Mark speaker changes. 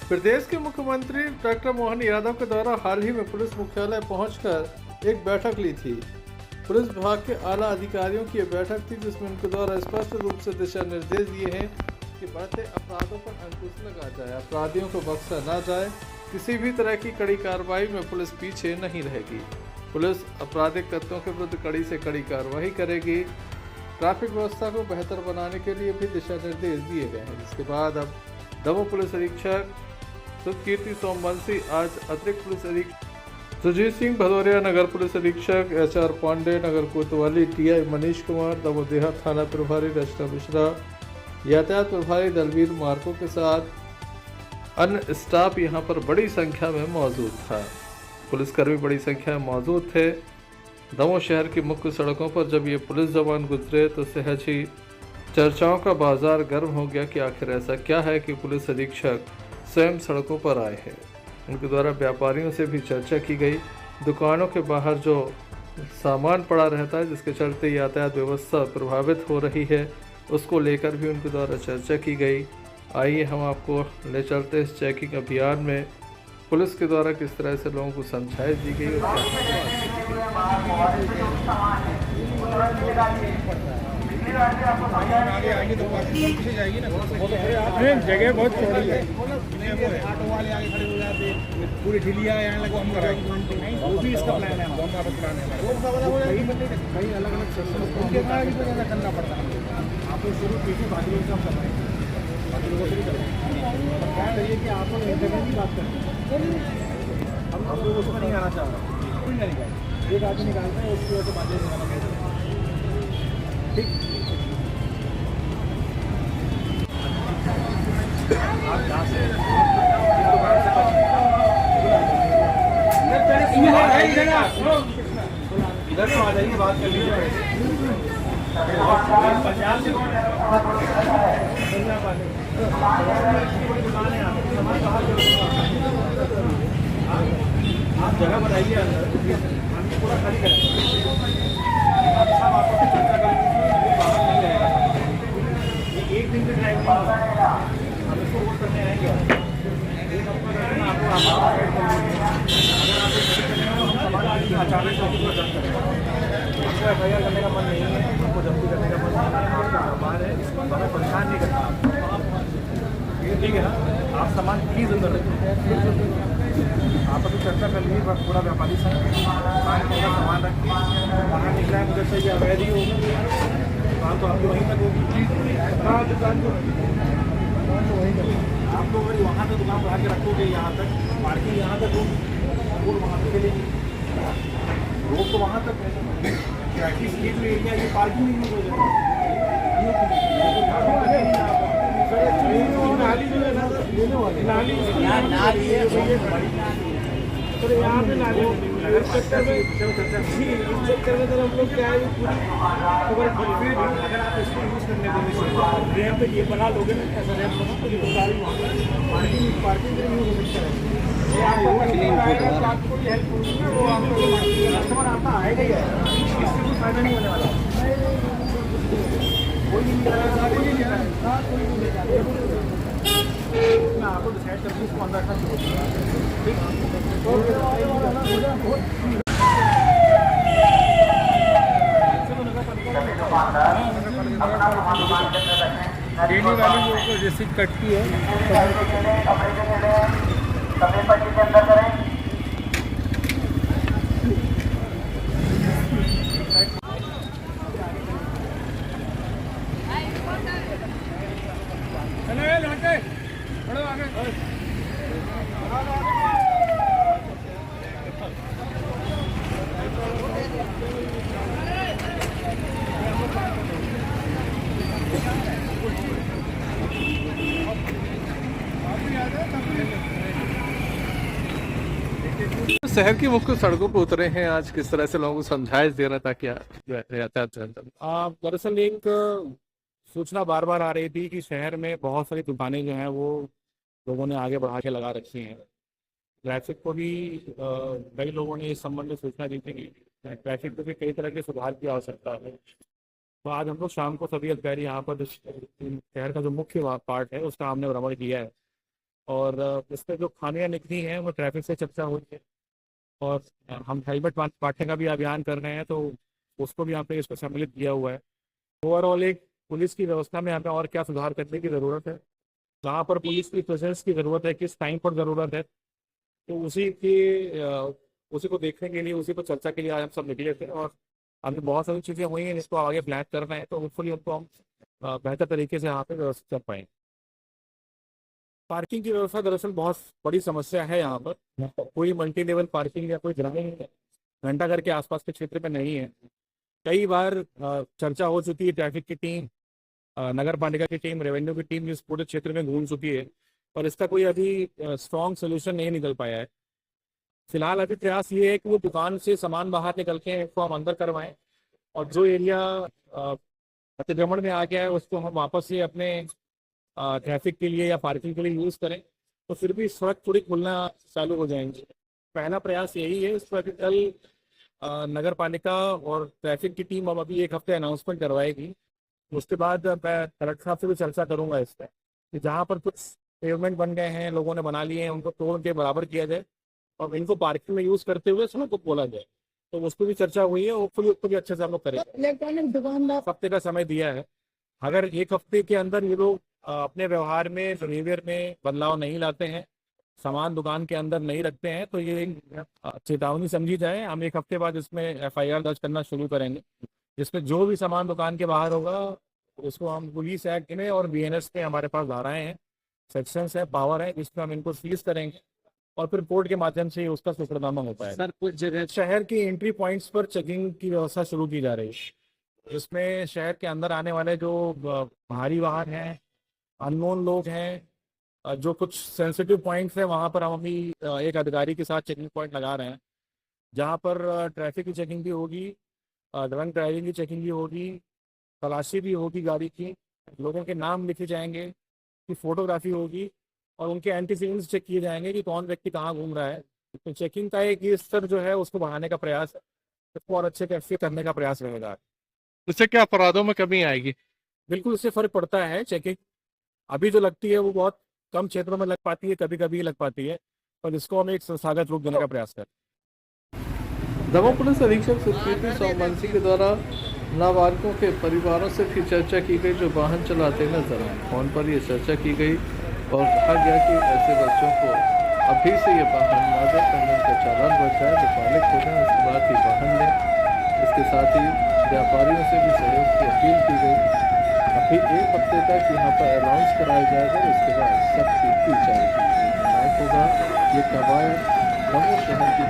Speaker 1: प्रदेश के मुख्यमंत्री डॉक्टर मोहन यादव के द्वारा हाल ही में पुलिस मुख्यालय पहुंचकर एक बैठक ली थी। पुलिस विभाग के आला अधिकारियों की यह बैठक थी, जिसमें उनके द्वारा स्पष्ट रूप से दिशा निर्देश दिए हैं कि बढ़ते अपराधों पर अंकुश लगा जाए, अपराधियों को बख्शा ना जाए। किसी भी तरह की कड़ी कार्रवाई में पुलिस पीछे नहीं रहेगी। पुलिस आपराधिक तत्वों के विरुद्ध कड़ी से कड़ी कार्रवाई करेगी। ट्रैफिक व्यवस्था को बेहतर बनाने के लिए भी दिशा निर्देश दिए गए हैं। जिसके बाद अब दमोह पुलिस अधीक्षक सुकीर्ति सोमवंशी आज अतिरिक्त पुलिस अधीक्षक सुजीत सिंह भदौरिया, नगर पुलिस अधीक्षक HR पांडे, नगर कोतवाली TI मनीष कुमार, दमोह देहात थाना प्रभारी रचना मिश्रा, यातायात प्रभारी दलवीर मार्को के साथ अन्य स्टाफ यहां पर बड़ी संख्या में मौजूद था। पुलिसकर्मी बड़ी संख्या में मौजूद थे। दमोह शहर की मुख्य सड़कों पर जब ये पुलिस जवान गुजरे तो सहज ही चर्चाओं का बाजार गर्म हो गया कि आखिर ऐसा क्या है कि पुलिस अधीक्षक स्वयं सड़कों पर आए हैं। उनके द्वारा व्यापारियों से भी चर्चा की गई। दुकानों के बाहर जो सामान पड़ा रहता है, जिसके चलते यातायात व्यवस्था प्रभावित हो रही है, उसको लेकर भी उनके द्वारा चर्चा की गई। आइए हम आपको ले चलते इस चेकिंग अभियान में पुलिस के द्वारा किस तरह से लोगों को समझाइश दी गई और
Speaker 2: आगे आएंगे तो पीछे जाएगी ना। जगह बहुत चौड़ी है, ऑटो वाले आगे खड़े हो जाते, पूरी ठिलिया यहाँ लगो हम कराएंगे। वो भी इसका प्लान है, हम वापस प्लान है कई अलग अलग सेक्शन करना पड़ता है। आपको शुरू पीछे बाकी लोग सब करवाएंगे, बाकी लोगों से भी करवाएंगे। क्या करिए कि आप लोग एक जगह की बात करें, हम लोग उसमें नहीं आना चाह रहे, कोई नहीं निकाल, एक आदमी निकालते हैं उसकी वजह से बातें निकालना ठीक। इधर तो आ जाइए, बात कर लीजिए। आप जगह बताइए, अंदर पूरा खाली करें। सब आपस में चर्चा करेंगे, बाहर नहीं रहेगा। एक दिन के ड्राइव हम इसको वोट करने आएंगे। एक हफ्ता आपको अचानक हमको FIR करने का मन नहीं है, हमको जब्ती करने का मन नहीं है, आपको बाहर है, हमें परेशान नहीं करना। ठीक है ना, आप सामान प्लीज अंदर रखिए। आप अभी चर्चा कर लीजिए, पूरा व्यापारी संघ सामान रखिए। बाहर निकला है, मुझे चाहिए अवैध ही होगा, दुकान तो आपकी वहीं तक होगी। हाँ, दुकान तो वहीं तक। आप लोग अगर वहाँ से दुकान बढ़ा के रखोगे यहाँ तक, पार्किंग यहाँ तक होगी और वहाँ पे चलेगी, रोड तो वहाँ तक है। ट्रैफिक स्ट्रीट में एरिया, ये पार्किंग नहीं हो जाएगा। नाली है, तो यहाँ पे नाली इस चक्कर में हम लोग क्या है, पूरी खबर अगर आप इसको यूज करने को रैंप ये बना लोगे ना, ऐसा रैंप बना तो गाड़ी पार्किंग यूज हो सकता है। आपको हेल्प होगी ना, वो आपको कस्टमर आपका आएगा ही है, इससे कोई फायदा नहीं होने वाला। कोई नहीं मैं आपको डिसाइड करके इसको अंदर रखना ठीक डेली वाली जो रिसीट कटती है
Speaker 1: शहर की मुख्य सड़कों पर उतरे हैं। आज किस तरह से लोगों को समझाइश दे रहा था क्या यातायात।
Speaker 2: दरअसल एक सूचना बार बार आ रही थी कि शहर में बहुत सारी दुकानें जो हैं वो लोगों ने आगे बढ़ा के लगा रखी हैं। ट्रैफिक को भी कई लोगों ने इस संबंध में सूचना दी थी कि ट्रैफिक को भी कई तरह के सुधार की आवश्यकता है। तो आज हम लोग शाम को सभी अधिकारी यहाँ पर शहर का जो मुख्य पार्ट है उसका हमने भ्रमण किया है। और इसमें जो खामियां निकली हैं वो ट्रैफिक से चर्चा हुई है। और हम हेलमेट बांटने का भी अभियान कर रहे हैं, तो उसको भी यहाँ पे इसमें सम्मिलित किया हुआ है। ओवरऑल एक पुलिस की व्यवस्था में यहाँ पे और क्या सुधार करने की ज़रूरत है, जहाँ पर पुलिस की प्रेजेंस की ज़रूरत है, किस टाइम पर ज़रूरत है, तो उसी को देखने के लिए, उसी पर चर्चा के लिए आज हम सब निकले थे। और अभी बहुत सारी चीज़ें हुई हैं जिसको आगे प्लान कर रहे हैं, तो होपफुली उनको हम बेहतर तरीके से यहाँ पे व्यवस्थित कर पाएंगे। पार्किंग की व्यवस्था दरअसल बहुत बड़ी समस्या है यहाँ पर। कोई मल्टी लेवल पार्किंग या कोई ग्रामीण घंटाघर के आसपास के क्षेत्र में नहीं है। कई बार चर्चा हो चुकी है, ट्रैफिक की टीम, नगर पालिका की टीम, रेवेन्यू की टीम इस पूरे क्षेत्र में घूम चुकी है, पर इसका कोई अभी स्ट्रॉन्ग सोल्यूशन नहीं निकल पाया है। फिलहाल अभी प्रयास ये है कि वो दुकान से सामान बाहर निकल के उसको हम अंदर करवाएं, और जो एरिया अतिक्रमण में आ गया है उसको हम वापस से अपने ट्रैफिक के लिए या पार्किंग के लिए यूज़ करें, तो फिर भी सड़क थोड़ी खुलना चालू हो जाएंगी। पहला प्रयास यही है। इस पर कल नगर पालिका और ट्रैफिक की टीम अब अभी एक हफ्ते अनाउंसमेंट करवाएगी। उसके बाद मैं कलेक्टर साहब से भी चर्चा करूंगा इस पर कि जहाँ पर कुछ पेवमेंट बन गए हैं, लोगों ने बना लिए हैं, उनको तोड़ के बराबर किया जाए और इनको पार्किंग में यूज़ करते हुए सड़क को खोला जाए। तो उस पर भी चर्चा हुई है, होपफुली उसको भी अच्छे से हम लोग करेंगे। इलेक्ट्रॉनिक दुकानदार हफ्ते का समय दिया है। अगर एक हफ्ते के अंदर ये लोग अपने व्यवहार में, बिहेवियर में बदलाव नहीं लाते हैं, सामान दुकान के अंदर नहीं रखते हैं, तो ये चेतावनी समझी जाए। हम एक हफ्ते बाद इसमें FIR दर्ज करना शुरू करेंगे, जिसमें जो भी सामान दुकान के बाहर होगा उसको हम पुलिस एक्ट में और BNS में हमारे पास धाराएं हैं, सेक्शंस है, पावर है, जिसमें हम इनको सीज करेंगे और फिर कोर्ट के माध्यम से उसका शुक्रनामा हो पाएगा। सर, कुछ जगह शहर की एंट्री पॉइंट्स पर चेकिंग की व्यवस्था शुरू की जा रही है। इसमें शहर के अंदर आने वाले जो भारी वाहन हैं, अननोन लोग हैं, जो कुछ सेंसिटिव पॉइंट्स हैं, वहाँ पर हम अभी एक अधिकारी के साथ चेकिंग पॉइंट लगा रहे हैं, जहाँ पर ट्रैफिक की चेकिंग भी होगी, ड्रंक ड्राइविंग की चेकिंग भी होगी, तलाशी भी होगी गाड़ी की, लोगों के नाम लिखे जाएंगे, की फोटोग्राफी होगी और उनके एंटीसीडेंट्स चेक किए जाएंगे कि कौन व्यक्ति कहाँ घूम रहा है। तो चेकिंग का एक ये स्तर जो है उसको बढ़ाने का प्रयास है, इसको और अच्छे कैसे करने का प्रयास रहेगा।
Speaker 1: इससे क्या अपराधों में कमी आएगी?
Speaker 2: बिल्कुल, इससे फर्क पड़ता है। चेकिंग अभी जो लगती है वो बहुत कम क्षेत्रों में लग पाती है, कभी कभी लग पाती है, पर इसको हम एक संस्थागत रूप देने का प्रयास करें।
Speaker 1: दमोह पुलिस अधीक्षक सुखकीर्ति सोमवंशी के द्वारा नाबालिगों के परिवारों से भी चर्चा की गई जो वाहन चलाते नजर आए। फोन पर ये चर्चा की गई और कहा गया कि ऐसे बच्चों को अभी से ये वाहन ना दें, कानून का चालान बढ़ जाए, जो बालिग हो जाए उसके बाद ही वाहन लें। इसके साथ ही व्यापारियों से भी सहयोग की अपील की गई। अभी एक हफ्ते तक यहाँ पर अनाउंस कराया जाएगा, उसके बाद सख्ती की जाएगी। होगा ये कवायद दमोह शहर की